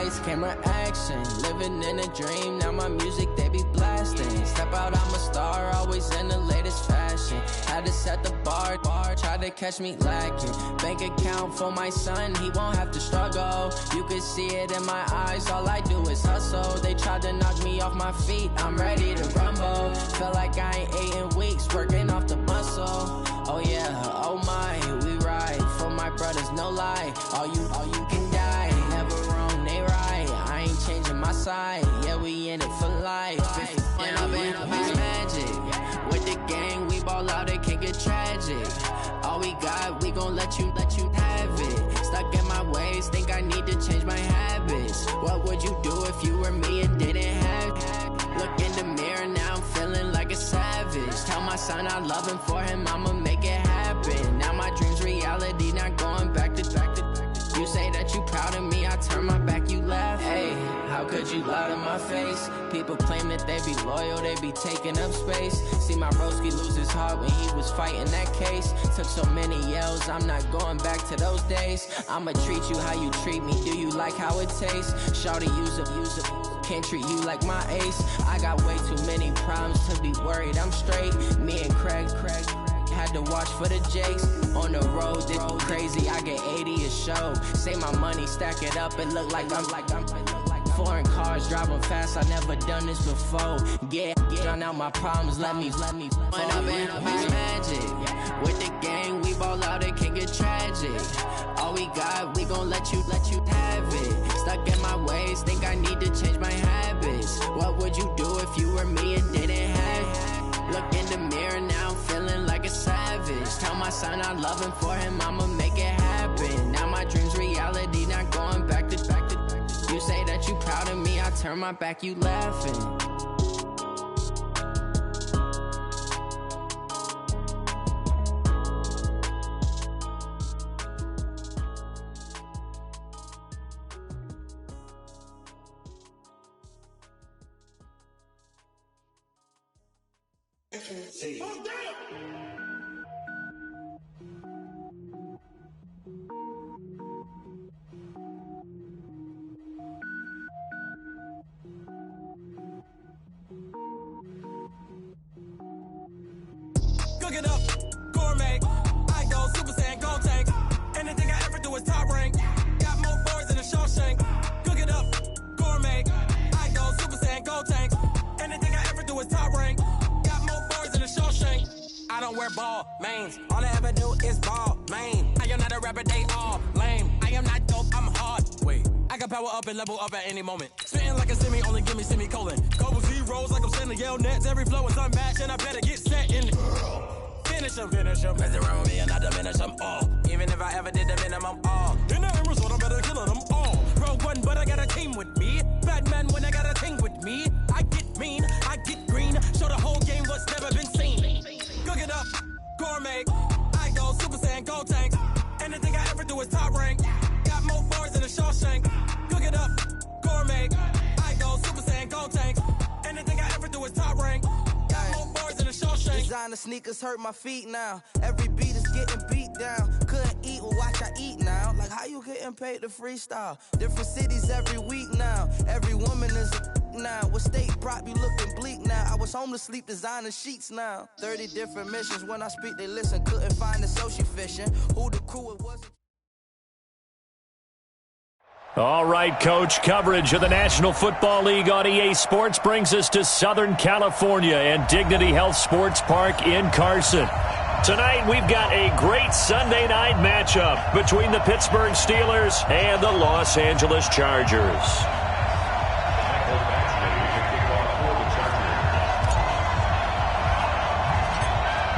lights, camera, action. Living in a dream, now my music, they be blasting. Step out, I'm a star, always in the latest fashion. Had to set the bar, try to catch me lacking. Bank account for my son, he won't have to struggle. You can see it in my eyes, all I do is hustle. They tried to knock me off my feet, I'm ready to rumble. Felt like I ain't ate in weeks, working off the muscle. Oh yeah, oh my, we ride for my brothers, no lie. All you can die, never wrong, they right. I ain't changing my side, yeah, we in it for life. And I've been magic. With the gang, we ball out, it can get tragic. All we got, we gon' let you have it. Stuck in my ways, think I need to change my habits. What would you do if you were me and didn't have it? Look in the mirror, now I'm feeling like a savage. Tell my son I love him, for him I'ma make it happen. Now my dream's reality, not going back to. You say that you proud of me, I turn my back, you laugh. Hey, how could you lie to my face? People claim that they be loyal, they be taking up space. See my broski lose his heart when he was fighting that case. Took so many yells, I'm not going back to those days. I'ma treat you how you treat me, do you like how it tastes? Shawty, use up, can't treat you like my ace. I got way too many problems to be worried, I'm straight. Me and Craig had to watch for the Jakes. On the road, this crazy, I get 80 a show. Say my money, stack it up, it look like I'm foreign cars, driving fast, I never done this before. Get drown out my problems, let me When I've been magic. With the gang, we ball out, it can get tragic. All we got, we gon' let you have it. Stuck in my ways, think I need to change my habits. What would you do if you were me and didn't have it? Look in the mirror, now I'm feeling like a savage. Tell my son I love him, for him I'ma make it happen. Now my dream's reality, not going back to. You say that you proud of me, I turn my back, you laughing. Cook it up, gourmet. I go Super Saiyan, go tank. Anything I ever do is top rank. Got more boards than a Shawshank. Cook it up, gourmet. I go Super Saiyan, go tank. Anything I ever do is top rank. Got more boards than a Shawshank. I don't wear ball mains. All I ever do is ball main. I am not a rapper, they all lame. I am not dope, I'm hard. Wait, I can power up and level up at any moment. Spitting like a semi, only give me semicolon. Couple zeros like I'm sending Yale Nets. Every flow is unmatched and I better get set in. Finish them. Mess around with me and I diminish them all. Even if I ever did the minimum all. In the end result, I'm better killing them all. Rogue one, but I got a team with me. Batman when I got a team with me. I get mean, I get green. Show the whole game what's never been seen. Cook it up, gourmet. I go Super Saiyan, go tank. Anything I ever do is top rank. Got more bars than a Shawshank. Cook it up, gourmet. I go Super Saiyan, go tank. Anything I ever do is top rank. Designer sneakers hurt my feet now. Every beat is getting beat down. Couldn't eat, well watch I eat now. Like how you getting paid to freestyle? Different cities every week now. Every woman is a now. What state prop you looking bleak now? I was home to sleep designer sheets now. 30 different missions. When I speak they listen. Couldn't find the social fishing. Who the crew it was. All right, Coach, coverage of the National Football League on EA Sports brings us to Southern California and Dignity Health Sports Park in Carson. Tonight, we've got a great Sunday night matchup between the Pittsburgh Steelers and the Los Angeles Chargers.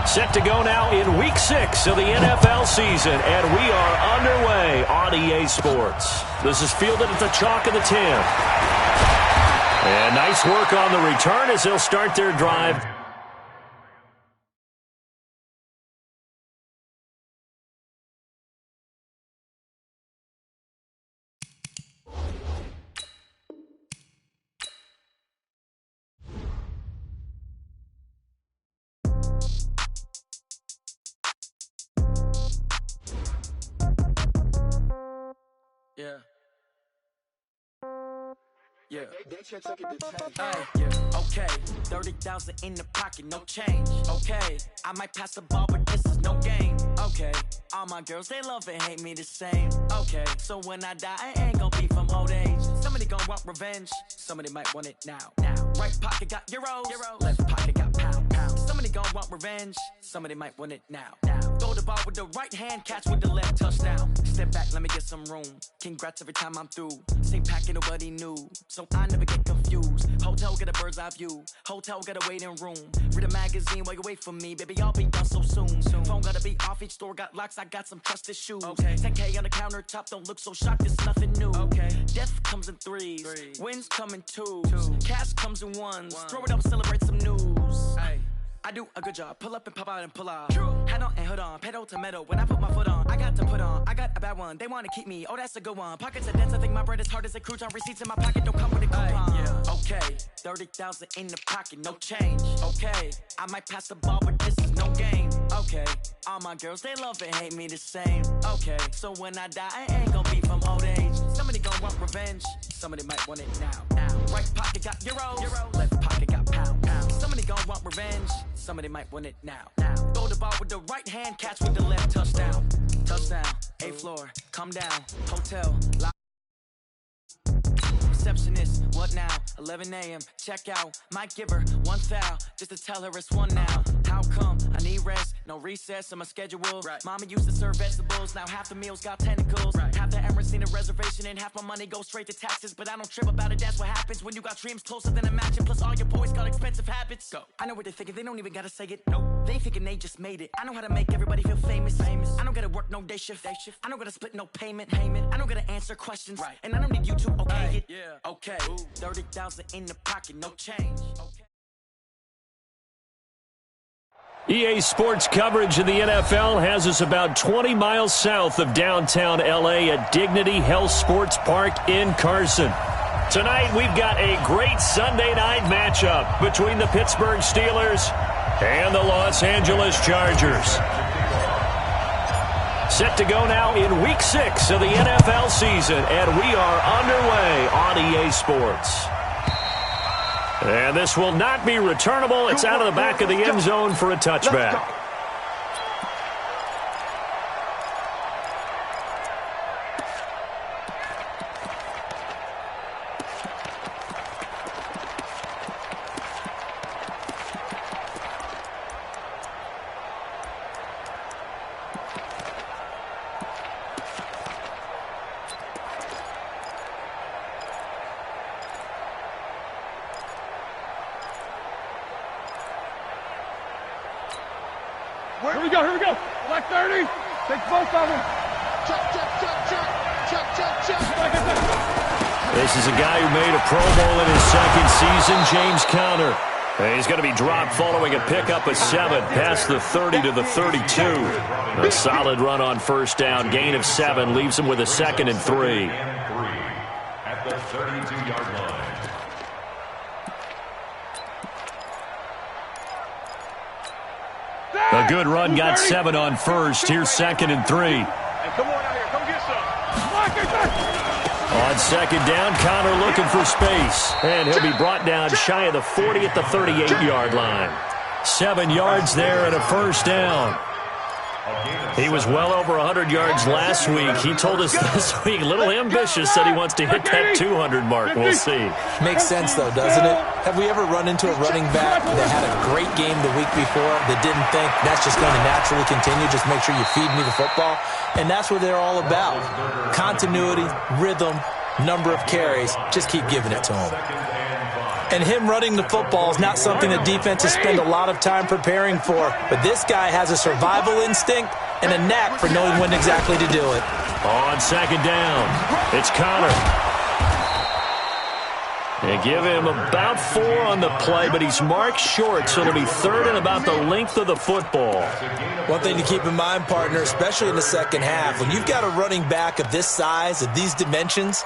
Set to go now in Week 6 of the NFL season, and we are underway on EA Sports. This is fielded at the chalk of the 10. And nice work on the return as they'll start their drive. Yeah. Yeah. Okay, 30,000 in the pocket, no change. Okay, I might pass the ball, but this is no game. Okay, all my girls, they love and hate me the same. Okay, so when I die, I ain't gonna be from old age. Somebody gonna want revenge, somebody might want it now. Right pocket got euros, left pocket got pounds. Somebody gonna want revenge, somebody might want it now. Throw the ball with the right hand, catch with the left, touchdown. Step back, let me get some room. Congrats every time I'm through. Same packet, nobody knew, so I never get confused. Hotel get a bird's eye view. Hotel got a waiting room. Read a magazine while you wait for me, baby. I'll be done so soon. Phone gotta be off. Each store got locks. I got some trusted shoes. Okay. 10K on the countertop. Don't look so shocked. It's nothing new. Okay. Death comes in threes. Wins come in twos. Cash comes in ones. Throw it up, celebrate some news. Ay. I do a good job. Pull up and pop out and pull out. Head on and hood on. Pedal to metal. When I put my foot on, I got to put on. I got a bad one. They want to keep me. Oh, that's a good one. Pockets are dense. I think my bread is hard as a crouton. Receipts in my pocket don't come with a coupon. Okay, 30,000 in the pocket, no change. Okay, I might pass the ball, but this is no game. Okay, all my girls, they love and hate me the same. Okay, so when I die, I ain't gonna be from old age. Somebody gonna want revenge. Somebody might want it now. Right pocket got euros. Left pocket got pounds. Somebody gonna want revenge. Somebody might want it now. Throw the ball with the right hand, catch with the left, touchdown. Touchdown, 8th floor, come down, hotel, receptionist, what now? 11 a.m., check out. Might give her one foul, just to tell her it's one now. How come? I need rest, no recess in my schedule. Right. Mama used to serve vegetables, now half the meals got tentacles. Right. Half the Emirates need a reservation and half my money goes straight to taxes. But I don't trip about it, that's what happens when you got dreams closer than imagine. Plus all your boys got expensive habits. Go. I know what they're thinking, they don't even gotta say it. Nope. They thinking they just made it. I know how to make everybody feel famous. I don't gotta work no day shift. I don't gotta split no payment. I don't gotta answer questions. Right. And I don't need you to okay it. Yeah. Okay. 30,000 in the pocket, no change. Okay. EA Sports coverage of the NFL has us about 20 miles south of downtown L.A. at Dignity Health Sports Park in Carson. Tonight, we've got a great Sunday night matchup between the Pittsburgh Steelers and the Los Angeles Chargers. Set to go now in Week 6 of the NFL season, and we are underway on EA Sports. And this will not be returnable. It's out of the back of the end zone for a touchback. Here we go. Black 30. Take both of them. Check. This is a guy who made a Pro Bowl in his second season, James Conner. He's going to be dropped following a pickup of 7 past the 30 to the 32. A solid run on first down. Gain of 7 leaves him with a 2nd and 3. At the 32-yard line. A good run, got 7 on first. Here's 2nd and 3. Hey, come on out here. Come get some. On 2nd down, Conner looking for space. And he'll be brought down shy of the 40 at the 38-yard line. 7 yards there and a first down. He was well over 100 yards last week. He told us this week, a little ambitious, said he wants to hit that 200 mark. We'll see. Makes sense, though, doesn't it? Have we ever run into a running back that had a great game the week before that didn't think that's just going to naturally continue? Just make sure you feed me the football. And that's what they're all about. Continuity, rhythm, number of carries. Just keep giving it to him. And him running the football is not something that defenses spend a lot of time preparing for. But this guy has a survival instinct and a knack for knowing when exactly to do it. On 2nd down, it's Conner. They give him about 4 on the play, but he's marked short, so it'll be 3rd and about the length of the football. One thing to keep in mind, partner, especially in the second half, when you've got a running back of this size, of these dimensions,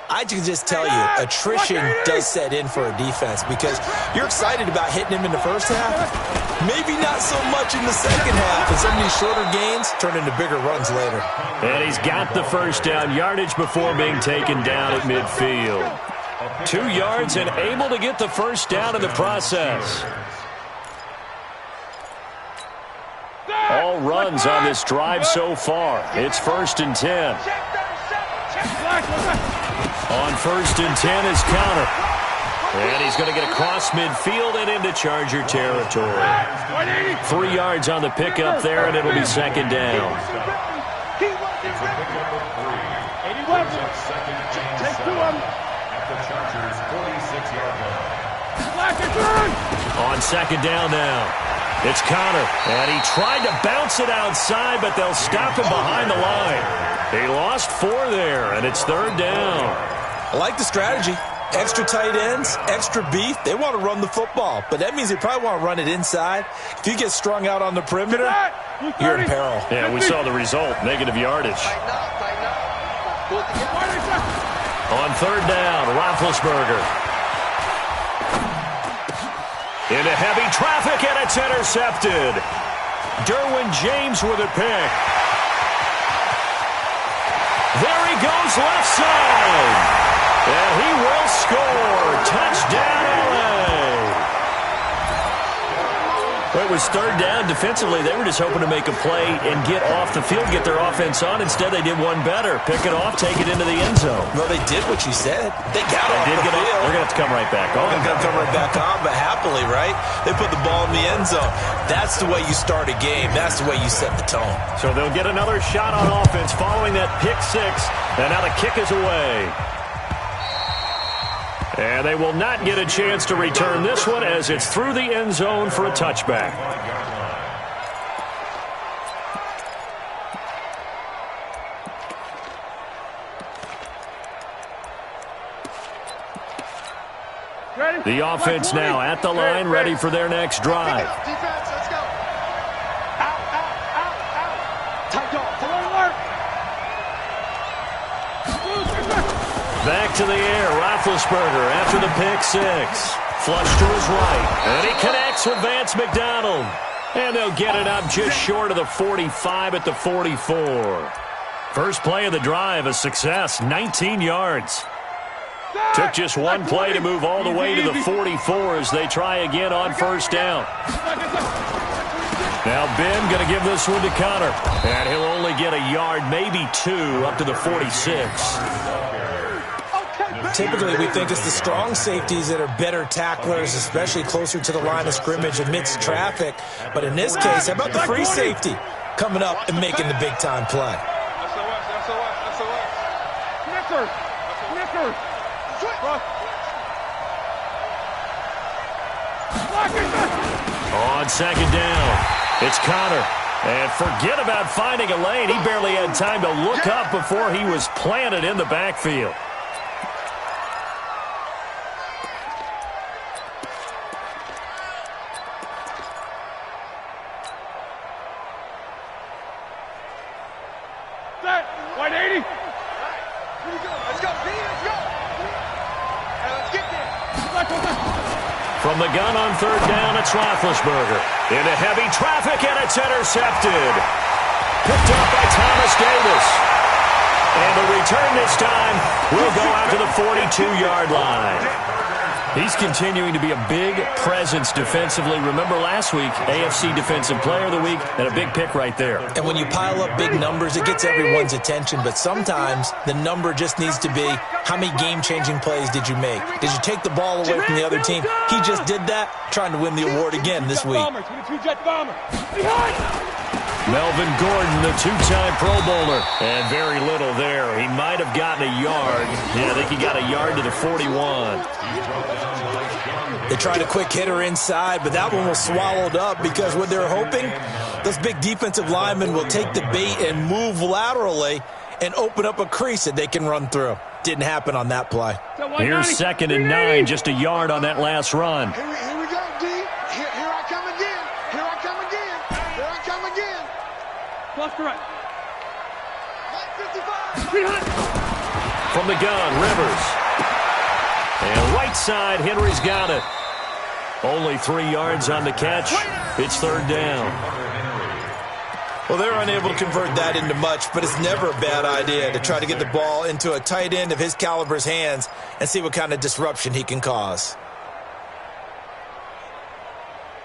I can just tell you, attrition does set in for a defense because you're excited about hitting him in the first half. Maybe not so much in the second half, and some of these shorter gains turn into bigger runs later. And he's got the first down, yardage before being taken down at midfield. 2 yards and able to get the first down in the process. All runs on this drive so far. It's 1st and 10. On 1st and 10 is Counter. And he's going to get across midfield and into Charger territory. 3 yards on the pickup there, and it'll be 2nd down. On 2nd down now, it's Connor, and he tried to bounce it outside, but they'll stop him behind the line. He lost 4 there, and it's 3rd down. I like the strategy. Extra tight ends, extra beef. They want to run the football, but that means they probably want to run it inside. If you get strung out on the perimeter, you're in peril. Yeah, we saw the result, negative yardage. On 3rd down, Roethlisberger. Into heavy traffic, and it's intercepted. Derwin James with a pick. There he goes left side. And he will score. Touchdown, LA. Well, it was 3rd down. Defensively, they were just hoping to make a play and get off the field, get their offense on. Instead, they did one better. Pick it off, take it into the end zone. Well, they did what you said. They got off the field. They're going to have to come right back on. They're going to come right back on, but happily, right? They put the ball in the end zone. That's the way you start a game. That's the way you set the tone. So they'll get another shot on offense following that pick 6. And now the kick is away. And they will not get a chance to return this one as it's through the end zone for a touchback. The offense now at the line, ready for their next drive. Defense, let's go. Out, out, out, out. Tight dog. Back to the air, Roethlisberger after the pick 6. Flush to his right, and he connects with Vance McDonald. And they'll get it up just short of the 45 at the 44. First play of the drive, a success, 19 yards. Took just one play to move all the way to the 44 as they try again on 1st down. Now Ben going to give this one to Connor. And he'll only get a yard, maybe 2, up to the 46. Typically, we think it's the strong safeties that are better tacklers, especially closer to the line of scrimmage amidst traffic. But in this case, how about the free safety coming up and making the big-time play? On 2nd down, it's Connor. And forget about finding a lane. He barely had time to look up before he was planted in the backfield. White 80. Here we go. Let's go. Let's go. Let's get there. From the gun on 3rd down, it's Roethlisberger. Into heavy traffic, and it's intercepted. Picked up by Thomas Davis. And the return this time will go out to the 42-yard line. He's continuing to be a big presence defensively. Remember last week, AFC Defensive Player of the Week, and a big pick right there. And when you pile up big numbers, it gets everyone's attention. But sometimes the number just needs to be, how many game-changing plays did you make? Did you take the ball away from the other team? He just did that, trying to win the award again this week. Melvin Gordon, the 2-time Pro Bowler. And very little there. He might have gotten a yard. Yeah, I think he got a yard to the 41. They tried a quick hitter inside, but that one was swallowed up because what they're hoping, those big defensive linemen will take the bait and move laterally and open up a crease that they can run through. Didn't happen on that play. Here's 2nd and 9, just a yard on that last run. Here we go, D. Here I come again. Here I come again. Here I come again. Left to right. 55. From the gun, Rivers. And right side, Henry's got it. Only 3 yards on the catch. It's 3rd down. Well, they're unable to convert that into much, but it's never a bad idea to try to get the ball into a tight end of his caliber's hands and see what kind of disruption he can cause.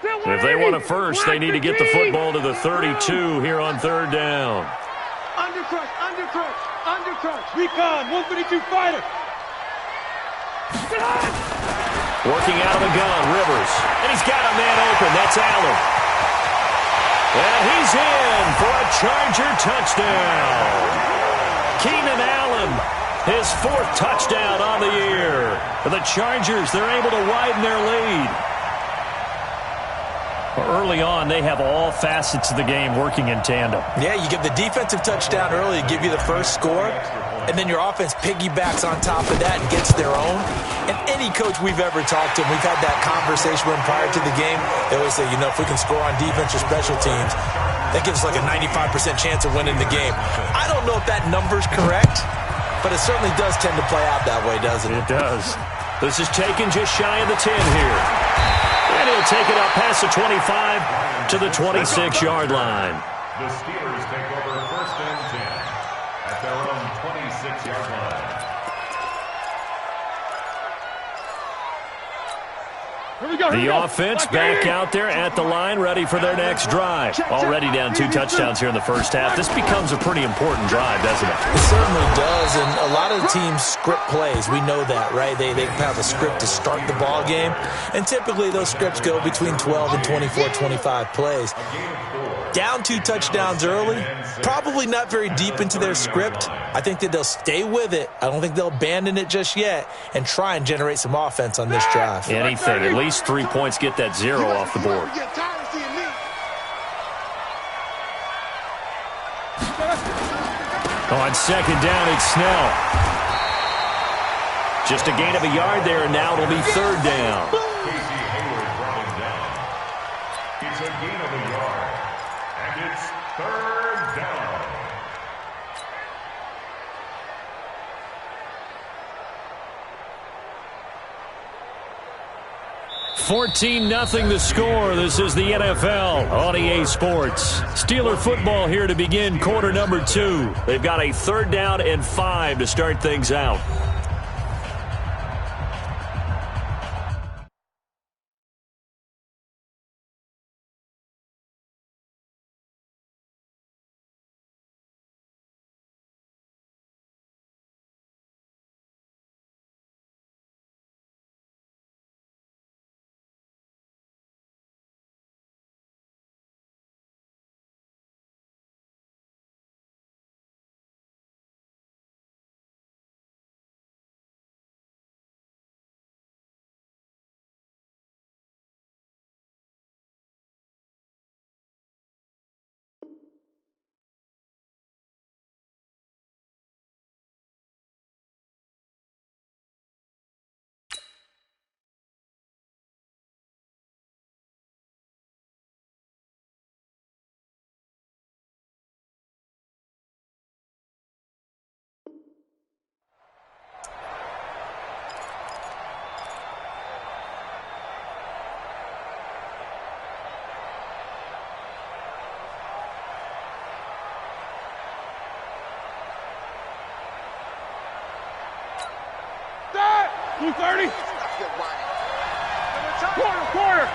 If they want a first, they need to get the football to the 32 here on third down. Undercrush, undercrush, undercrush. Recon, 132 fighter. Working out of the gun, Rivers. And he's got a man open. That's Allen. And he's in for a Charger touchdown. Keenan Allen, his 4th touchdown on the year. For the Chargers, they're able to widen their lead. Early on, they have all facets of the game working in tandem. Yeah, you give the defensive touchdown early to give you the first score, and then your offense piggybacks on top of that and gets their own. And any coach we've ever talked to, and we've had that conversation with them prior to the game, they always say, if we can score on defense or special teams, that gives us like a 95% chance of winning the game. I don't know if that number's correct, but it certainly does tend to play out that way, doesn't it? It does. This is taken just shy of the 10 here. And he'll take it up past the 25 to the 26-yard line. The Steelers take over 1st and 10 at their own 26-yard line. The offense back out there at the line, ready for their next drive. Already down 2 touchdowns here in the first half. This becomes a pretty important drive, doesn't it? It certainly does, and a lot of the teams script plays. We know that, right? They have a script to start the ball game, and typically those scripts go between 12 and 24, 25 plays. Down 2 touchdowns early, probably not very deep into their script. I think that they'll stay with it. I don't think they'll abandon it just yet and try and generate some offense on this drive. Anything, at least 3 points, get that 0 off the board. On second down, it's Snell. Just a gain of a yard there, and now it'll be 3rd down. It's a gain of a yard, and it's 3rd down. 14-0 the score. This is the NFL on EA Sports. Steeler football here to begin quarter number 2. They've got a 3rd down and 5 to start things out. $230. Quarter.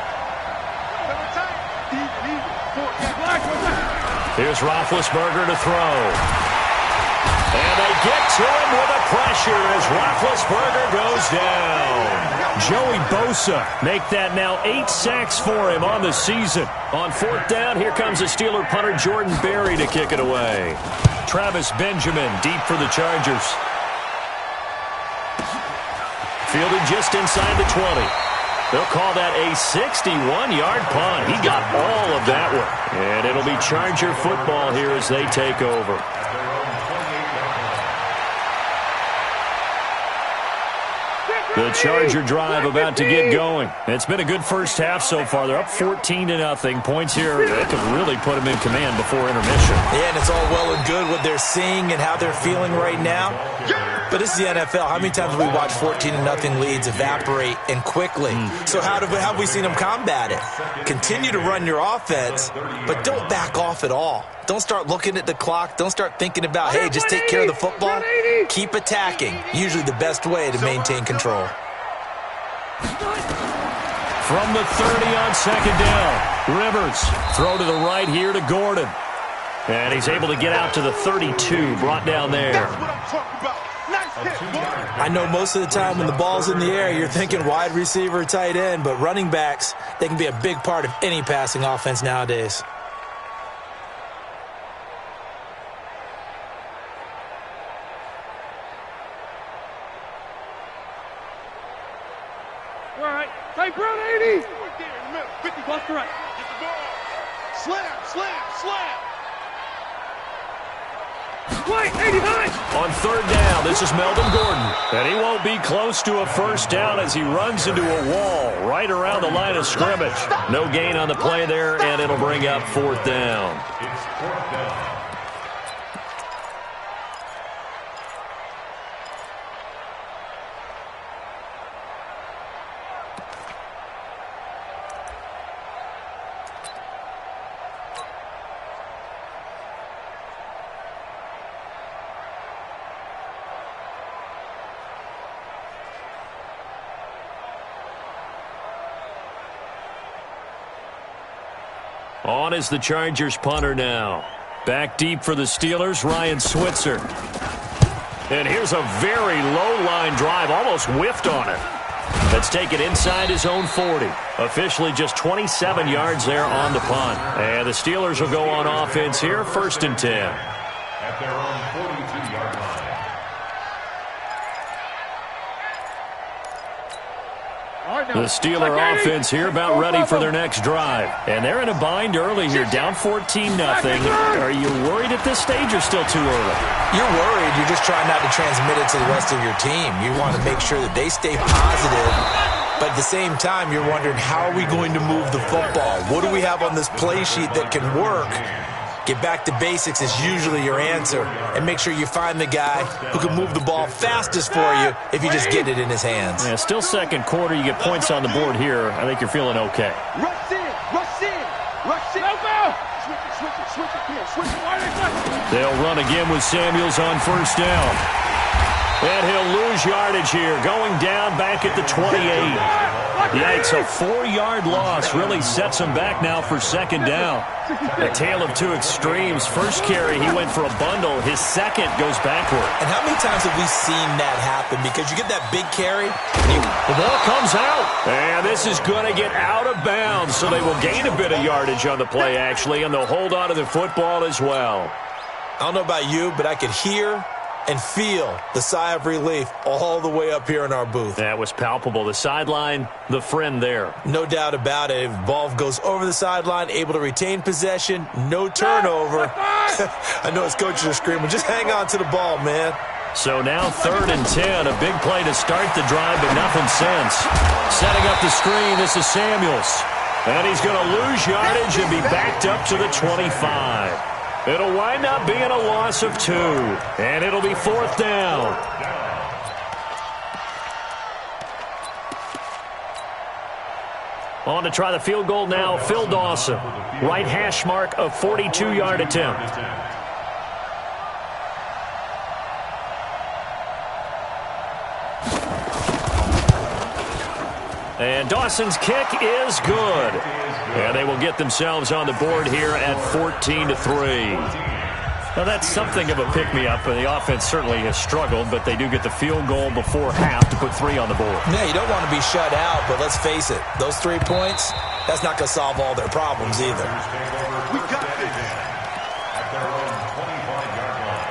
Here's Roethlisberger to throw. And they get to him with a pressure as Roethlisberger goes down. Joey Bosa make that now 8 sacks for him on the season. On 4th down, here comes the Steeler punter Jordan Berry to kick it away. Travis Benjamin deep for the Chargers. Fielded just inside the 20. They'll call that a 61-yard punt. He got all of that one. And it'll be Charger football here as they take over. The Charger drive about to get going. It's been a good first half so far. They're up 14-0. Points here that could really put them in command before intermission. Yeah, and it's all well and good what they're seeing and how they're feeling right now. But this is the NFL. How many times have we watched 14-0 leads evaporate and quickly? So how have we seen them combat it? Continue to run your offense, but don't back off at all. Don't start looking at the clock. Don't start thinking about, hey, just take care of the football. Keep attacking. Usually the best way to maintain control. From the 30 on second down, Rivers throw to the right here to Gordon. And he's able to get out to the 32, brought down there. That's what I'm talking about. Nice hit, boy. I know most of the time when the ball's in the air, you're thinking wide receiver, tight end, but running backs, they can be a big part of any passing offense nowadays. All right. Hey, Brown 80. Right there in the middle. 50 plus correct. Get the ball. Slam, slam, slam. Wait, 80 high. On third down, this is Melvin Gordon. And he won't be close to a first down as he runs into a wall right around the line of scrimmage. No gain on the play there, and it'll bring up fourth down. It's fourth down. On is the Chargers punter now. Back deep for the Steelers, Ryan Switzer. And here's a very low line drive, almost whiffed on it. That's taken inside his own 40. Officially just 27 yards there on the punt. And the Steelers will go on offense here, 1st and 10. At their own 42-yard line. The Steeler offense here about ready for their next drive. And they're in a bind early here, down 14-0. Are you worried at this stage or still too early? You're worried. You're just trying not to transmit it to the rest of your team. You want to make sure that they stay positive. But at the same time, you're wondering, how are we going to move the football? What do we have on this play sheet that can work? Get back to basics is usually your answer. And make sure you find the guy who can move the ball fastest for you if you just get it in his hands. Yeah, still second quarter. You get points on the board here. I think you're feeling okay. Rush in, rush in, rush in. Switch it, here, switch it. They'll run again with Samuels on first down. And he'll lose yardage here, going down back at the 28. Yikes, a 4-yard loss really sets him back now for second down. A tale of two extremes. First carry, he went for a bundle. His second goes backward. And how many times have we seen that happen? Because you get that big carry, and the ball comes out. And this is going to get out of bounds, so they will gain a bit of yardage on the play, actually, and they'll hold on to the football as well. I don't know about you, but I could hear and feel the sigh of relief all the way up here in our booth. That was palpable. The sideline, the friend there. No doubt about it. Ball goes over the sideline, able to retain possession, no turnover. I know his coaches are screaming, just hang on to the ball, man. So now 3rd and 10, a big play to start the drive, but nothing since. Setting up the screen, this is Samuels. And he's going to lose yardage and be backed up to the 25. It'll wind up being a loss of 2, and it'll be 4th down. On to try the field goal now, Phil Dawson. Right hash mark, a 42-yard attempt. And Dawson's kick is good. And they will get themselves on the board here at 14-3. Now, that's something of a pick-me-up. The offense certainly has struggled, but they do get the field goal before half to put 3 on the board. Yeah, you don't want to be shut out, but let's face it, those 3 points, that's not going to solve all their problems either. We got this. At their own 25-yard line.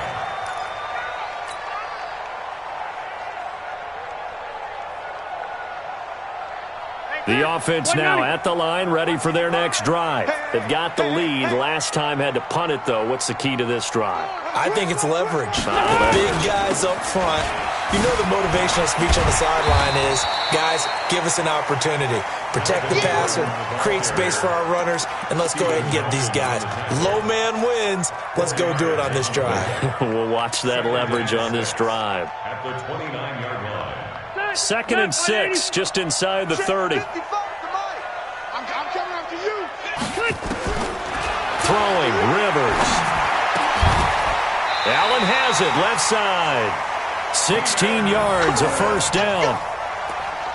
The offense now at the line, ready for their next drive. They've got the lead. Last time had to punt it, though. What's the key to this drive? I think it's leverage. Big guys up front. You know the motivational speech on the sideline is, guys, give us an opportunity. Protect the passer, create space for our runners, and let's go ahead and get these guys. Low man wins. Let's go do it on this drive. We'll watch that leverage on this drive. at the 29-yard line. 2nd and 6, just inside the 30. I'm coming after you. Throwing, Rivers. Allen has it, left side. 16 yards, a first down.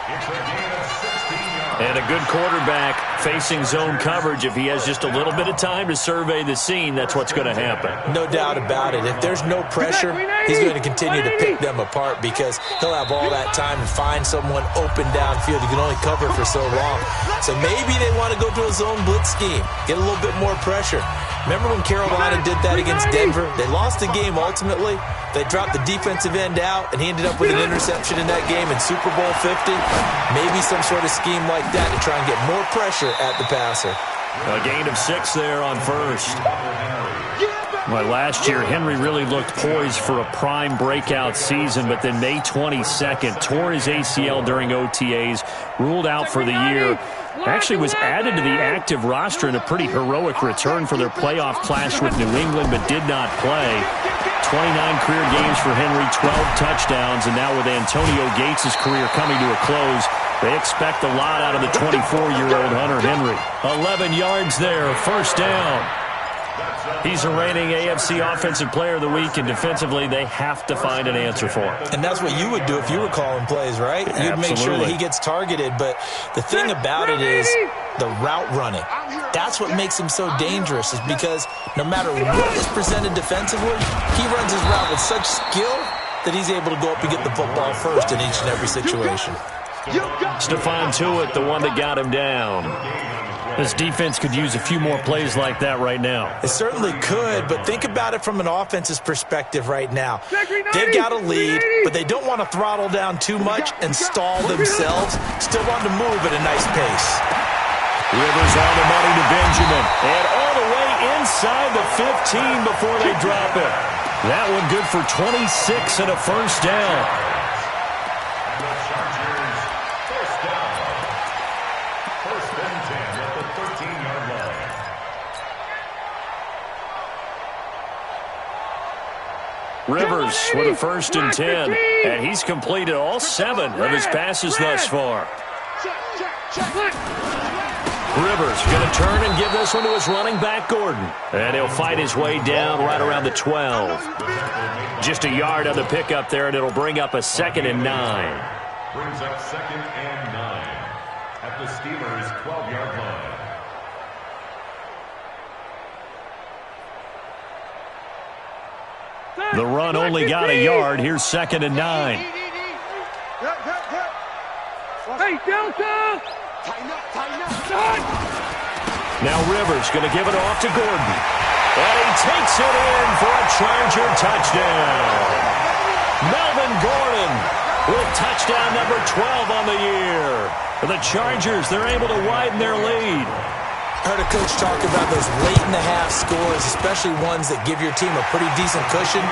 It's a gain of 16 yards. And a good quarterback facing zone coverage. If he has just a little bit of time to survey the scene, that's what's going to happen. No doubt about it. If there's no pressure, he's going to continue to pick them apart because he'll have all that time to find someone open downfield. He can only cover for so long. So maybe they want to go to a zone blitz scheme, get a little bit more pressure. Remember when Carolina did that against Denver? They lost the game ultimately. They dropped the defensive end out, and he ended up with an interception in that game in Super Bowl 50. Maybe some sort of scheme like that to try and get more pressure at the passer. A gain of 6 there on first. Well, last year, Henry really looked poised for a prime breakout season, but then May 22nd, tore his ACL during OTAs, ruled out for the year. Actually was added to the active roster in a pretty heroic return for their playoff clash with New England, but did not play. 29 career games for Henry, 12 touchdowns, and now with Antonio Gates' career coming to a close, they expect a lot out of the 24-year-old Hunter Henry. 11 yards there, first down. He's a reigning AFC Offensive Player of the Week, and defensively, they have to find an answer for him. And that's what you would do if you were calling plays, right? You'd make sure that he gets targeted. But the thing about it is the route running. That's what makes him so dangerous, is because no matter what is presented defensively, he runs his route with such skill that he's able to go up and get the football first in each and every situation. Stephon Tuitt, the one that got him down. This defense could use a few more plays like that right now. It certainly could, but think about it from an offense's perspective right now. They've got a lead, but they don't want to throttle down too much and stall themselves. Still want to move at a nice pace. Rivers on the money to Benjamin. And all the way inside the 15 before they drop it. That one good for 26 and a first down. Rivers with a 1st and 10, and he's completed all 7 of his passes thus far. Rivers going to turn and give this one to his running back, Gordon. And he'll fight his way down right around the 12. Just a yard on the pickup there, and it'll bring up a 2nd and 9. Brings up 2nd and 9 at the Steelers' 12-yard line. The run only got a yard. Here's 2nd and 9. Hey, Delta! Now Rivers going to give it off to Gordon. And he takes it in for a Charger touchdown. Melvin Gordon with touchdown number 12 on the year. For the Chargers, they're able to widen their lead. I heard a coach talk about those late-in-the-half scores, especially ones that give your team a pretty decent cushion.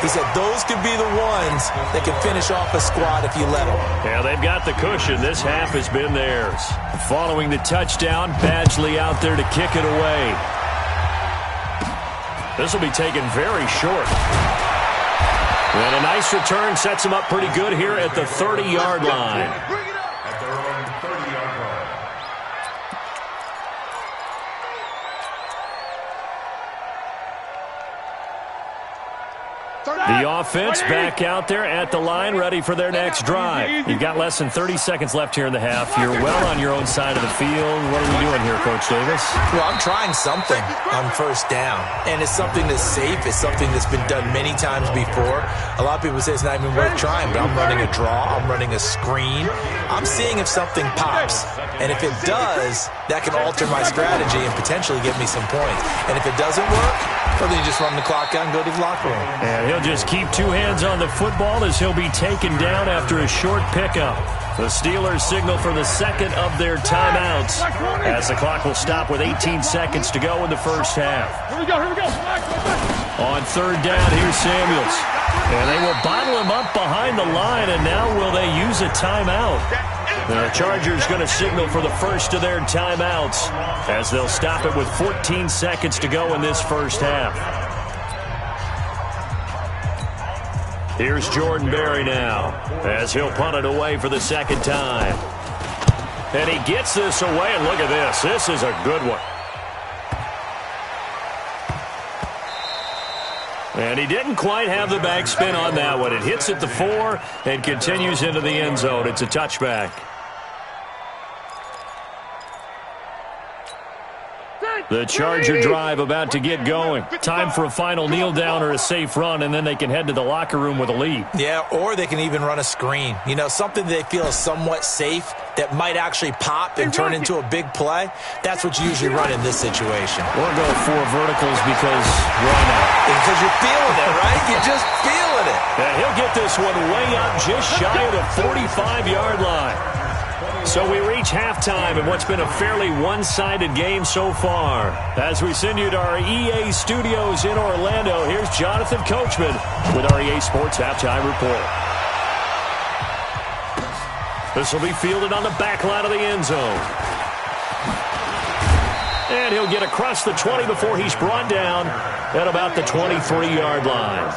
He said those could be the ones that can finish off a squad if you let them. Yeah, they've got the cushion. This half has been theirs. Following the touchdown, Badgley out there to kick it away. This will be taken very short. And a nice return sets them up pretty good here at the 30-yard line. At their own 30-yard line. The offense back out there at the line, ready for their next drive. You've got less than 30 seconds left here in the half. You're well on your own side of the field. What are we doing here, Coach Davis? Well, I'm trying something on first down, and it's something that's safe. It's something that's been done many times before. A lot of people say it's not even worth trying, but I'm running a draw. I'm running a screen. I'm seeing if something pops, and if it does, that can alter my strategy and potentially get me some points. And if it doesn't work, well, then you just run the clock out and go to the locker room. And he'll just keep 2 hands on the football as he'll be taken down after a short pickup. The Steelers signal for the 2nd of their timeouts as the clock will stop with 18 seconds to go in the first half. Here we go. On 3rd down, here's Samuels. And they will bottle him up behind the line, and now will they use a timeout? The Chargers going to signal for the first of their timeouts as they'll stop it with 14 seconds to go in this first half. Here's Jordan Berry now as he'll punt it away for the second time. And he gets this away, and look at this. This is a good one. And he didn't quite have the backspin on that one. It hits at the 4 and continues into the end zone. It's a touchback. The Charger drive about to get going. Time for a final kneel down or a safe run, and then they can head to the locker room with a lead. Yeah, or they can even run a screen. You know, something they feel is somewhat safe that might actually pop and turn into a big play. That's what you usually run in this situation. Or go 4 verticals because why not? Because you're feeling it, right? You're just feeling it. And he'll get this one way up just shy of the 45-yard line. So we reach halftime in what's been a fairly one-sided game so far. As we send you to our EA studios in Orlando, here's Jonathan Coachman with our EA Sports Halftime Report. This will be fielded on the back line of the end zone. And he'll get across the 20 before he's brought down at about the 23-yard line.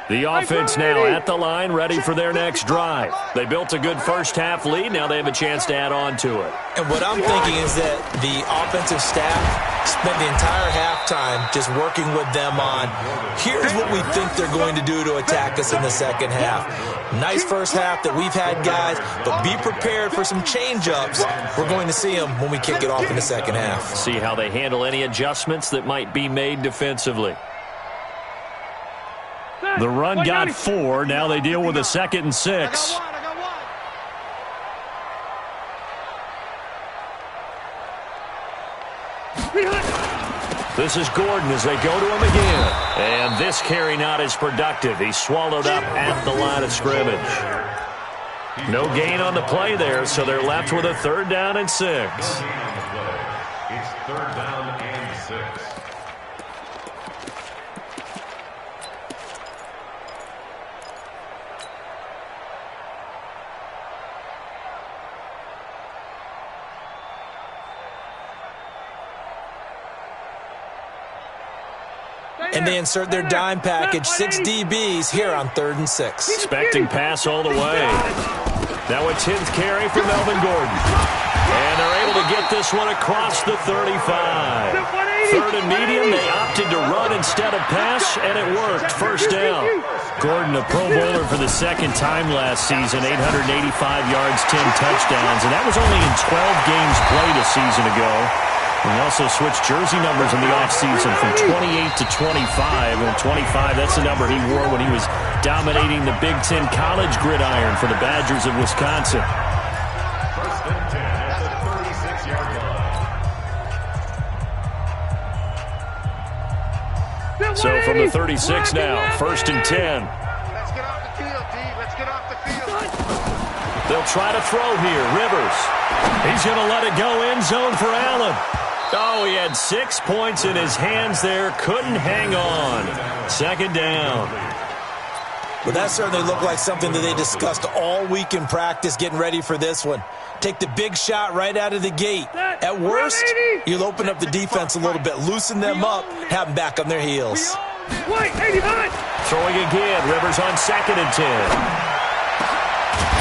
The offense now at the line, ready for their next drive. They built a good first-half lead. Now they have a chance to add on to it. And what I'm thinking is that the offensive staff spent the entire halftime just working with them on, here's what we think they're going to do to attack us in the second half. Nice first half that we've had, guys, but be prepared for some change-ups. We're going to see them when we kick it off in the second half. See how they handle any adjustments that might be made defensively. The run got 4. Now they deal with a 2nd and 6. This is Gordon as they go to him again. And this carry not as productive. He's swallowed up at the line of scrimmage. No gain on the play there, so they're left with a 3rd down and 6. It's 3rd down and 6. And they insert their dime package, 6 DBs here on 3rd and 6. Expecting pass all the way. Now a 10th carry for Melvin Gordon. And they're able to get this one across the 35. 3rd and medium, they opted to run instead of pass, and it worked. 1st down. Gordon, a Pro Bowler for the 2nd time last season, 885 yards, 10 touchdowns, and that was only in 12 games played a season ago. He also switched jersey numbers in the offseason from 28 to 25. And 25, that's the number he wore when he was dominating the Big Ten college gridiron for the Badgers of Wisconsin. 1st and 10 at the 36-yard line. So from the 36 now, 1st and 10. Let's get off the field, D. Let's get off the field. They'll try to throw here. Rivers. He's going to let it go end zone for Allen. Oh, he had 6 points in his hands there. Couldn't hang on. 2nd down. But that certainly looked like something that they discussed all week in practice getting ready for this one. Take the big shot right out of the gate. At worst, you'll open up the defense a little bit, loosen them up, have them back on their heels. Throwing again. Rivers on 2nd and 10.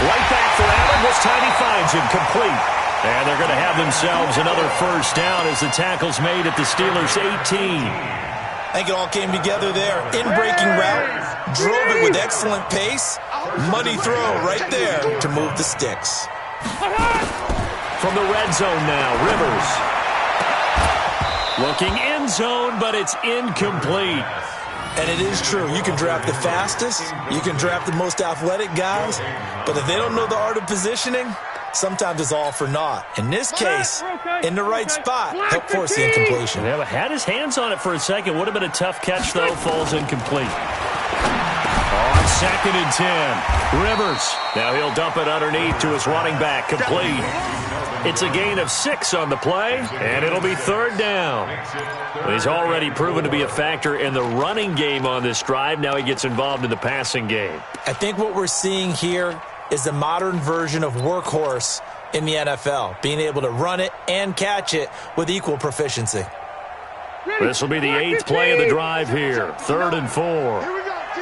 Right back for Allen. This time he finds him complete. And they're going to have themselves another 1st down as the tackle's made at the Steelers' 18. I think it all came together there. In-breaking route, drove it with excellent pace. Money throw right there to move the sticks. From the red zone now, Rivers. Looking end zone, but it's incomplete. And it is true. You can draft the fastest. You can draft the most athletic guys. But if they don't know the art of positioning, sometimes it's all for naught. In this case, in the right spot, helped force the incompletion. Yeah, had his hands on it for a second. Would have been a tough catch, though. Falls incomplete. On 2nd and 10. Rivers. Now he'll dump it underneath to his running back. Complete. It's a gain of 6 on the play, and it'll be 3rd down. He's already proven to be a factor in the running game on this drive. Now he gets involved in the passing game. I think what we're seeing here is the modern version of workhorse in the NFL, being able to run it and catch it with equal proficiency. This will be the 8th play of the drive here. 3rd and 4. Here we go, D.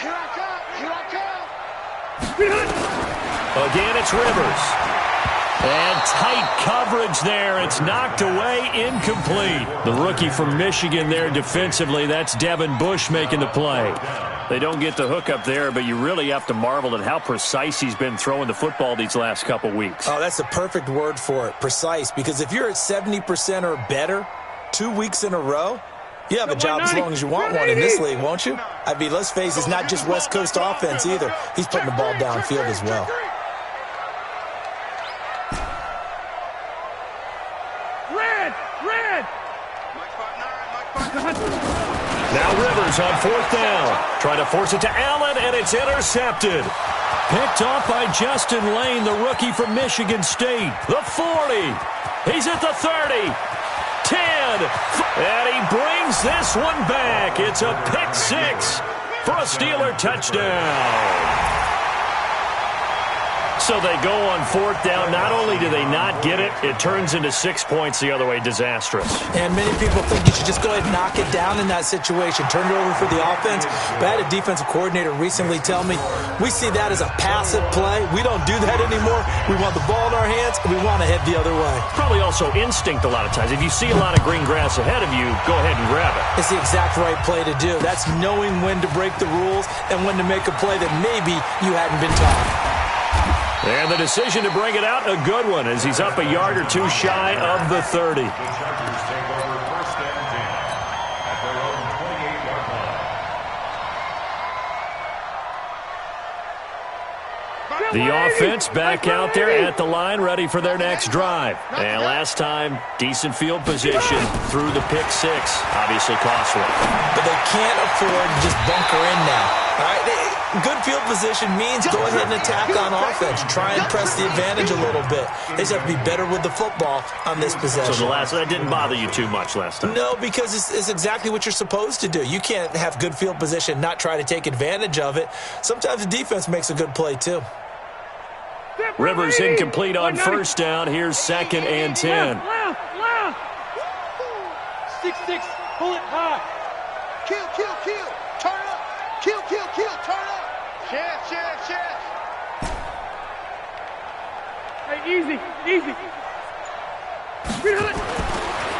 Here I come. Here I come. Again, it's Rivers. And tight coverage there. It's knocked away, incomplete. The rookie from Michigan there defensively. That's Devin Bush making the play. They don't get the hook up there, but you really have to marvel at how precise he's been throwing the football these last couple weeks. Oh, that's the perfect word for it, precise. Because if you're at 70% or better 2 weeks in a row, you have a job as long as you want one in this league, won't you? I mean, let's face it, it's not just West Coast offense either. He's putting the ball downfield as well. Red. Now Rivers on 4th down. Trying to force it to Allen, and it's intercepted. Picked off by Justin Lane, the rookie from Michigan State. The 40. He's at the 30. 10. And he brings this one back. It's a pick 6 for a Steeler touchdown. So they go on 4th down. Not only do they not get it, it turns into 6 points the other way. Disastrous. And many people think you should just go ahead and knock it down in that situation. Turn it over for the offense. But I had a defensive coordinator recently tell me, we see that as a passive play. We don't do that anymore. We want the ball in our hands, and we want to head the other way. Probably also instinct a lot of times. If you see a lot of green grass ahead of you, go ahead and grab it. It's the exact right play to do. That's knowing when to break the rules and when to make a play that maybe you hadn't been taught. And the decision to bring it out, a good one, as he's up a yard or two shy of the 30. The Chargers take over 1st and 10 at their own 28-yard line. The offense back out there at the line, ready for their next drive. And last time, decent field position through the pick 6. Obviously costly. But they can't afford to just bunker in now. All right, good field position means go ahead and attack on offense. Try and press the advantage a little bit. They just have to be better with the football on this possession. So that didn't bother you too much last time? No, because it's exactly what you're supposed to do. You can't have good field position, not try to take advantage of it. Sometimes the defense makes a good play, too. Rivers incomplete on 1st down. Here's 2nd and 10. Left. 6-6, pull it high. Kill. Turn up. Kill, turn up. Chance. Hey, easy.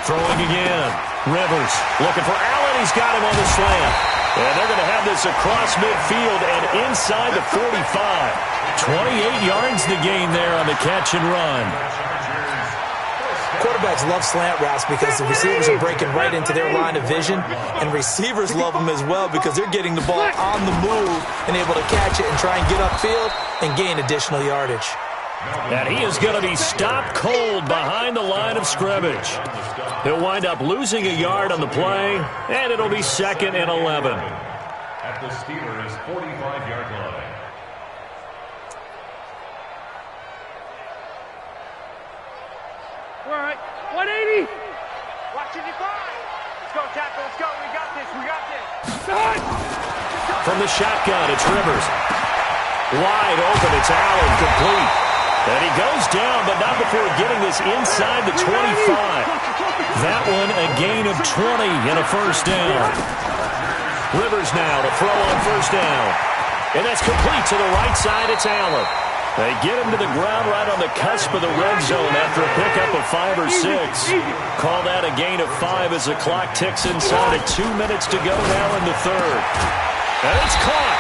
Throwing again. Rivers looking for Allen. He's got him on the slant. And they're going to have this across midfield and inside the 45. 28 yards the gain there on the catch and run. Quarterbacks love slant routes because the receivers are breaking right into their line of vision, and receivers love them as well because they're getting the ball on the move and able to catch it and try and get upfield and gain additional yardage. And he is going to be stopped cold behind the line of scrimmage. He'll wind up losing a yard on the play, and it'll be 2nd and 11. At the Steelers' 45-yard line. All right, 180. Watch it, let's go, tackle, let's go. We got this. From the shotgun, it's Rivers. Wide open, it's Allen, complete. And he goes down, but not before getting this inside the 25. That one a gain of 20 and a 1st down. Rivers now to throw on 1st down. And that's complete to the right side, it's Allen. They get him to the ground right on the cusp of the red zone after a pickup of 5 or 6. Call that a gain of 5 as the clock ticks inside of 2 minutes to go now in the 3rd. And it's caught.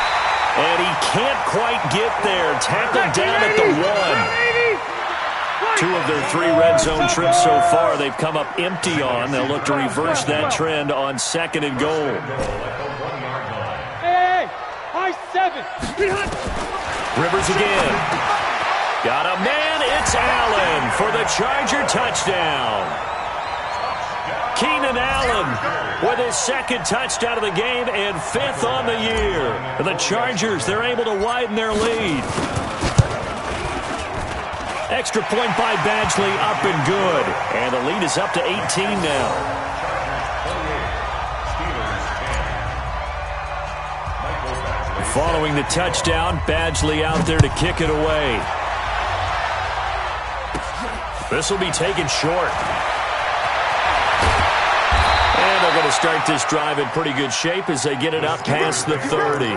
And he can't quite get there. Tackled down at the 1. 2 of their 3 red zone trips so far they've come up empty on. They'll look to reverse that trend on 2nd and goal. Hey, high 7. Rivers again. Got a man, it's Allen for the Charger touchdown. Keenan Allen with his 2nd touchdown of the game and 5th on the year. And the Chargers, they're able to widen their lead. Extra point by Badgley, up and good. And the lead is up to 18 now. Following the touchdown, Badgley out there to kick it away. This will be taken short. And they're going to start this drive in pretty good shape as they get it up past the 30.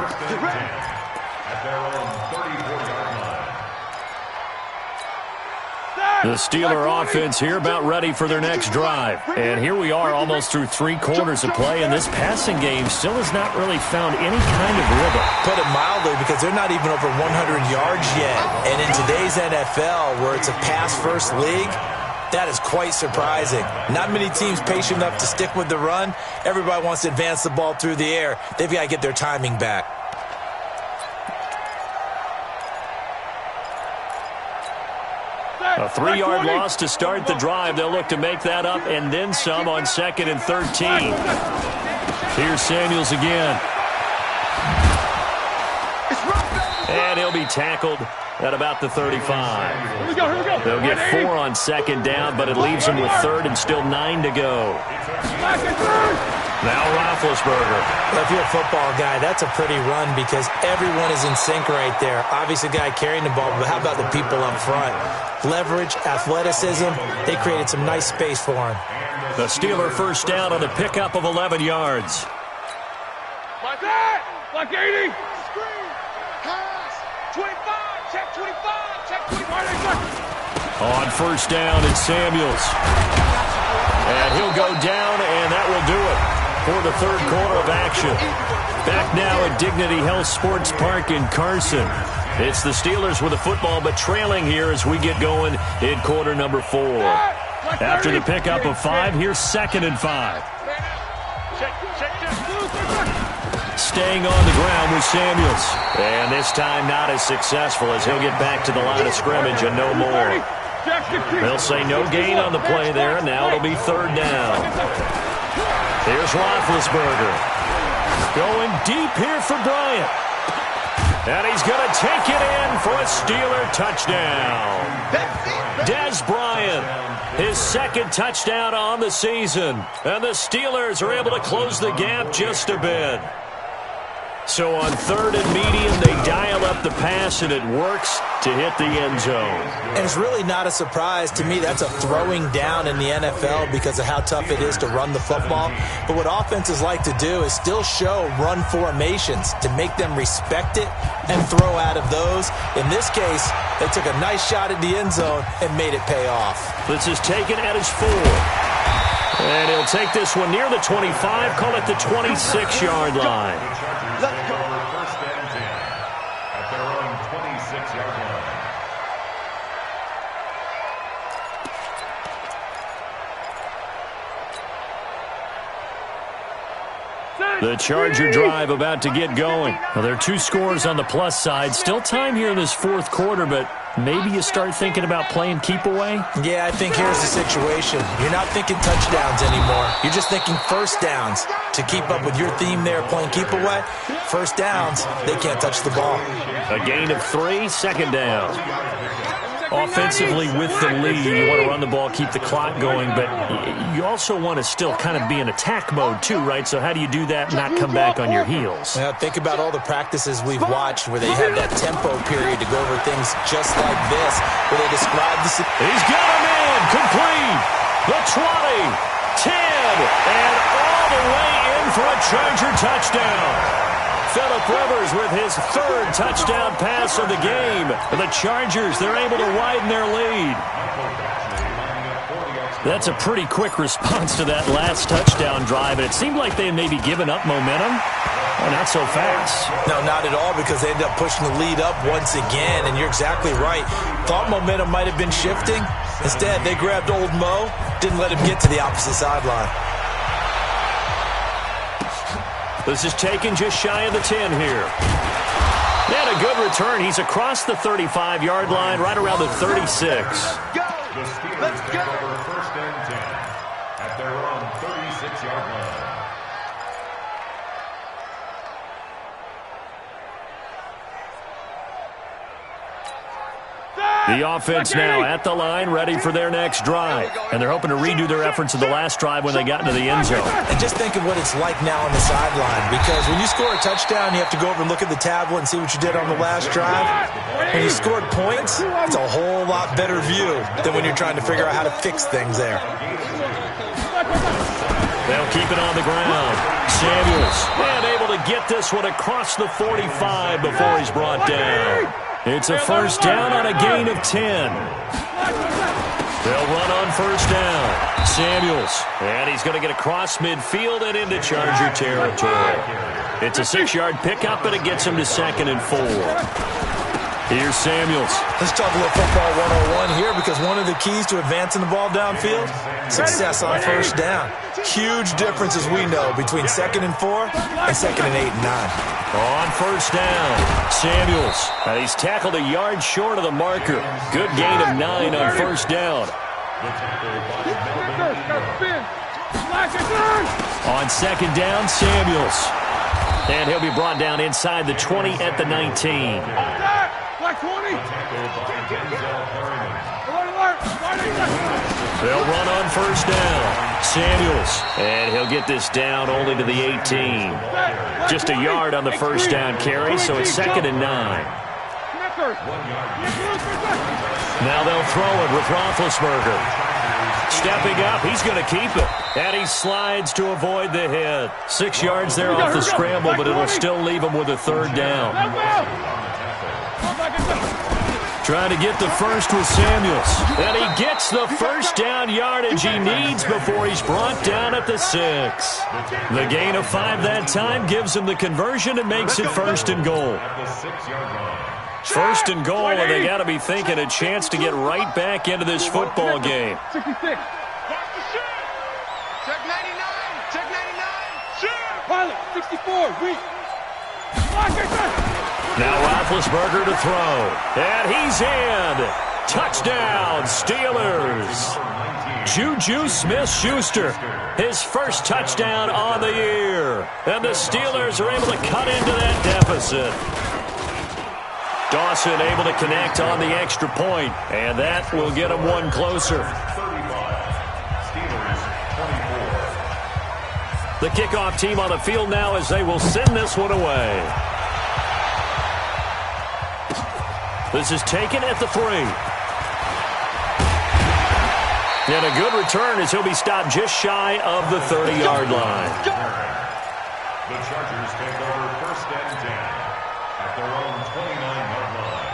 The Steeler offense here about ready for their next drive. And here we are almost through 3 quarters of play, and this passing game still has not really found any kind of rhythm. Put it mildly, because they're not even over 100 yards yet. And in today's NFL, where it's a pass-first league, that is quite surprising. Not many teams patient enough to stick with the run. Everybody wants to advance the ball through the air. They've got to get their timing back. A 3-yard loss to start the drive. They'll look to make that up and then some on 2nd and 13. Here's Samuels again. And he'll be tackled at about the 35. Here we go. They'll get 4 on 2nd down, but it leaves them with 3rd and still 9 to go. Now Roethlisberger. Well, if you're a football guy, that's a pretty run because everyone is in sync right there. Obviously, the guy carrying the ball, but how about the people up front? Leverage, athleticism, they created some nice space for him. The Steeler first down on the pickup of 11 yards. Like that! Like 80! Screen! Pass! 25! Check 25! Check 25! On first down, it's Samuels. And he'll go down, and that will do it for the 3rd quarter of action. Back now at Dignity Health Sports Park in Carson. It's the Steelers with the football, but trailing here as we get going in quarter number 4. After the pickup of 5, here's 2nd and 5. Staying on the ground with Samuels. And this time not as successful as he'll get back to the line of scrimmage and no more. They'll say no gain on the play there, and now it'll be 3rd down. Here's Roethlisberger. Going deep here for Bryant. And he's going to take it in for a Steeler touchdown. Dez Bryant, his 2nd touchdown on the season. And the Steelers are able to close the gap just a bit. So on 3rd and medium, they dial up the pass, and it works to hit the end zone. And it's really not a surprise. To me, that's a throwing down in the NFL because of how tough it is to run the football. But what offenses like to do is still show run formations to make them respect it and throw out of those. In this case, they took a nice shot at the end zone and made it pay off. This is taken at his 4. And he'll take this one near the 25, call it the 26-yard line. Let's go. First and 10 at their own 26-yard line. The Charger drive about to get going. Well, there are 2 scores on the plus side. Still time here in this 4th quarter, but maybe you start thinking about playing keep away? Yeah, I think here's the situation. You're not thinking touchdowns anymore. You're just thinking first downs. To keep up with your theme there, playing keep away, first downs, they can't touch the ball. A gain of 3, 2nd down. Offensively with the lead, you want to run the ball, keep the clock going, but you also want to still kind of be in attack mode too, right? So how do you do that and not come back on your heels? Now, think about all the practices we've watched where they have that tempo period to go over things just like this, where they describe the... He's got him in, complete, the 20, 10, and all the way in for a Charger touchdown. Phillip Rivers with his 3rd touchdown pass of the game. The Chargers, they're able to widen their lead. That's a pretty quick response to that last touchdown drive. And it seemed like they had maybe given up momentum. Oh, not so fast. No, not at all, because they ended up pushing the lead up once again. And you're exactly right. Thought momentum might have been shifting. Instead, they grabbed old Mo, didn't let him get to the opposite sideline. This is taken just shy of the 10 here. And a good return. He's across the 35-yard line, right around the 36. Go! Let's go! First and 10 at their own 36-yard line. The offense now at the line, ready for their next drive. And they're hoping to redo their efforts of the last drive when they got into the end zone. And just think of what it's like now on the sideline, because when you score a touchdown, you have to go over and look at the tablet and see what you did on the last drive. When you scored points, it's a whole lot better view than when you're trying to figure out how to fix things there. They'll keep it on the ground. Samuels, and able to get this one across the 45 before he's brought down. It's a first down on a gain of 10. They'll run on first down. Samuels, and he's going to get across midfield and into Charger territory. It's a 6-yard pickup, and it gets him to 2nd and 4. Here's Samuels. Let's talk a little football 101 here, because one of the keys to advancing the ball downfield, success on first down. Huge difference, as we know, between 2nd and 4 and 2nd and 8 and 9. On first down, Samuels. He's tackled a yard short of the marker. Good gain of 9 on first down. On second down, Samuels. And he'll be brought down inside the 20 at the 19. They'll run on first down. Samuels. And he'll get this down only to the 18. Just a yard on the first down carry, so it's 2nd and 9. Now they'll throw it with Roethlisberger. Stepping up, he's going to keep it. And he slides to avoid the hit. 6 yards there off the scramble, but it'll still leave him with a third down. Trying to get the first with Samuels. And he gets the first down yardage he needs before he's brought down at the 6. The gain of 5 that time gives him the conversion and makes it 1st and goal. 1st and goal, and they got to be thinking a chance to get right back into this football game. 66. Check 99. Check 99. Pilot, 64. Weak. Now Roethlisberger to throw. And he's in. Touchdown, Steelers. Juju Smith-Schuster, his first touchdown on the year. And the Steelers are able to cut into that deficit. Dawson able to connect on the extra point, and that will get him one closer. The kickoff team on the field now as they will send this one away. This is taken at the 3. And a good return as he'll be stopped just shy of the 30-yard line. The Chargers take over 1st and 10 at their own 29-yard line.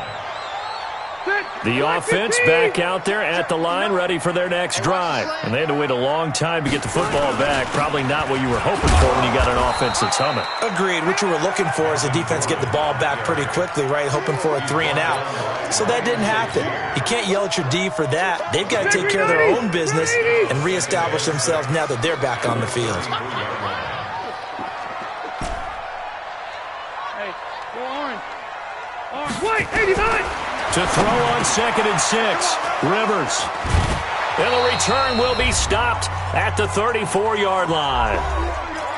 The offense back out there at the line, ready for their next drive. And they had to wait a long time to get the football back. Probably not what you were hoping for when you got an offense that's humming. Agreed. What you were looking for is the defense get the ball back pretty quickly, right? Hoping for a 3 and out. So that didn't happen. You can't yell at your D for that. They've got to take care of their own business and reestablish themselves now that they're back on the field. Hey, go orange. White, 89. To throw on 2nd and 6, Rivers. And the return will be stopped at the 34-yard line.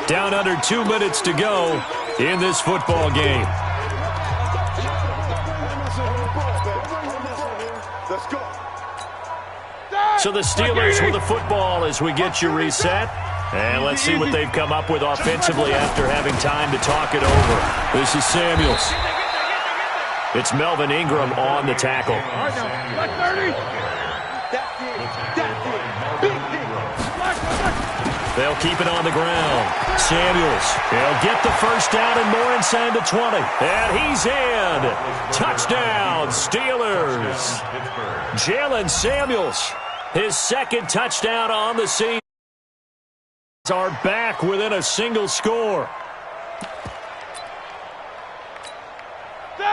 Down under 2 minutes to go in this football game. Let's go. So the Steelers with the football as we get you reset. And let's see what they've come up with offensively after having time to talk it over. This is Samuels. It's Melvin Ingram on the tackle. They'll keep it on the ground. Samuels, he'll get the first down and more inside the 20. And he's in. Touchdown, Steelers. Jalen Samuels, his 2nd touchdown on the season. Are back within a single score.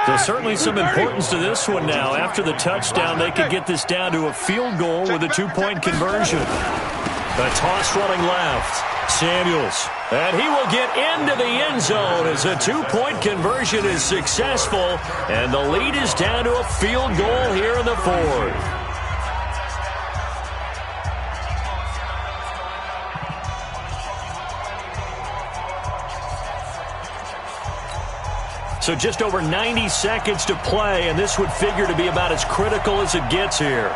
There's certainly some importance to this one now. After the touchdown, they could get this down to a field goal with a 2-point conversion. A toss running left. Samuels. And he will get into the end zone as a 2-point conversion is successful. And the lead is down to a field goal here in the 4th. So just over 90 seconds to play, and this would figure to be about as critical as it gets here.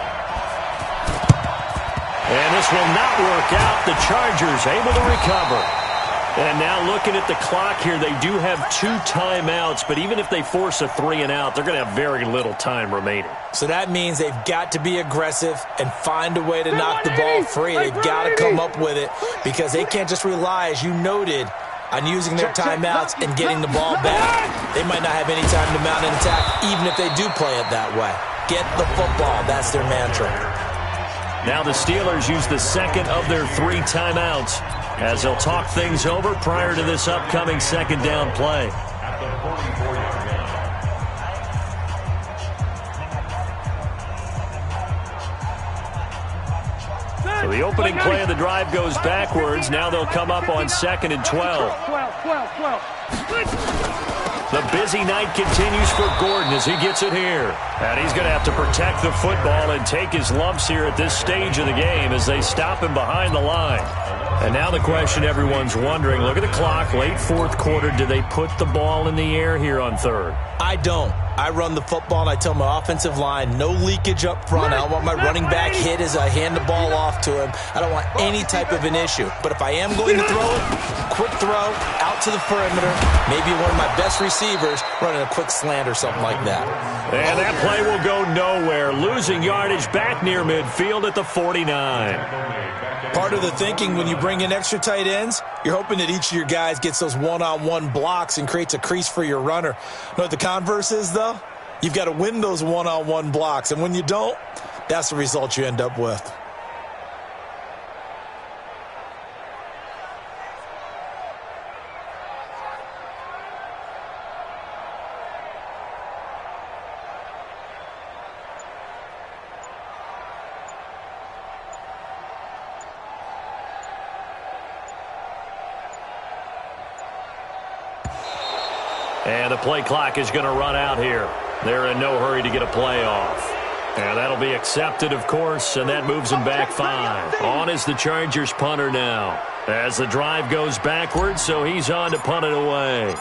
And this will not work out. The Chargers able to recover. And now looking at the clock here, they do have 2 timeouts, but even if they force a 3-and-out, they're going to have very little time remaining. So that means they've got to be aggressive and find a way to knock the ball free. They've got to come up with it because they can't just rely, as you noted, on using their timeouts and getting the ball back. They might not have any time to mount an attack, even if they do play it that way. Get the football. That's their mantra. Now the Steelers use the second of their 3 timeouts as they'll talk things over prior to this upcoming second down play. At the 44-yard line. So the opening play of the drive goes backwards. Now they'll come up on 2nd and 12. The busy night continues for Gordon as he gets it here. And he's going to have to protect the football and take his lumps here at this stage of the game as they stop him behind the line. And now the question everyone's wondering, look at the clock, late 4th quarter, do they put the ball in the air here on 3rd? I don't. I run the football, and I tell my offensive line, no leakage up front. I don't want my running back hit as I hand the ball off to him. I don't want any type of an issue. But if I am going to throw it, quick throw, out to the perimeter, maybe one of my best receivers running a quick slant or something like that. And that play will go nowhere, losing yardage back near midfield at the 49. Part of the thinking when you bring in extra tight ends, you're hoping that each of your guys gets those one-on-one blocks and creates a crease for your runner. You know what the converse is, though? You've got to win those one-on-one blocks, and when you don't, that's the result you end up with. And the play clock is going to run out here. They're in no hurry to get a play off. And that'll be accepted, of course, and that moves them back 5. On is the Chargers punter now. As the drive goes backwards, so he's on to punt it away.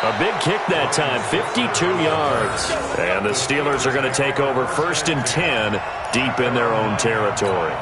A big kick that time, 52 yards. And the Steelers are going to take over 1st and 10 deep in their own territory.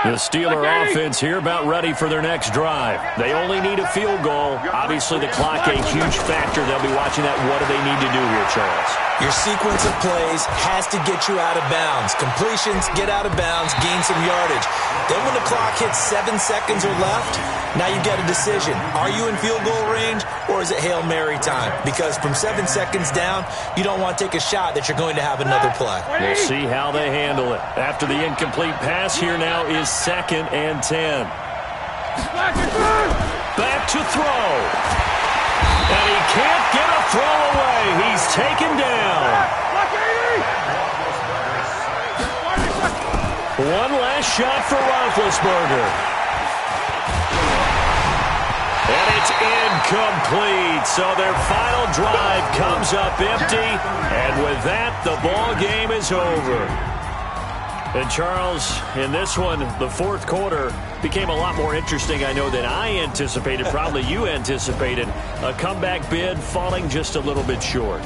The Steeler offense here about ready for their next drive. They only need a field goal. Obviously, the clock a huge factor. They'll be watching that. What do they need to do here, Charles? Your sequence of plays has to get you out of bounds. Completions, get out of bounds, gain some yardage. Then when the clock hits 7 seconds or left, now you've got a decision. Are you in field goal range or is it Hail Mary time? Because from 7 seconds down, you don't want to take a shot that you're going to have another play. We'll see how they handle it. After the incomplete pass, here now is 2nd and 10. Back to throw. And he can't get a throw away. He's taken down. One last shot for Roethlisberger. And it's incomplete. So their final drive comes up empty. And with that, the ball game is over. And Charles, in this one, the 4th quarter became a lot more interesting, I know, than I anticipated. Probably you anticipated. A comeback bid falling just a little bit short.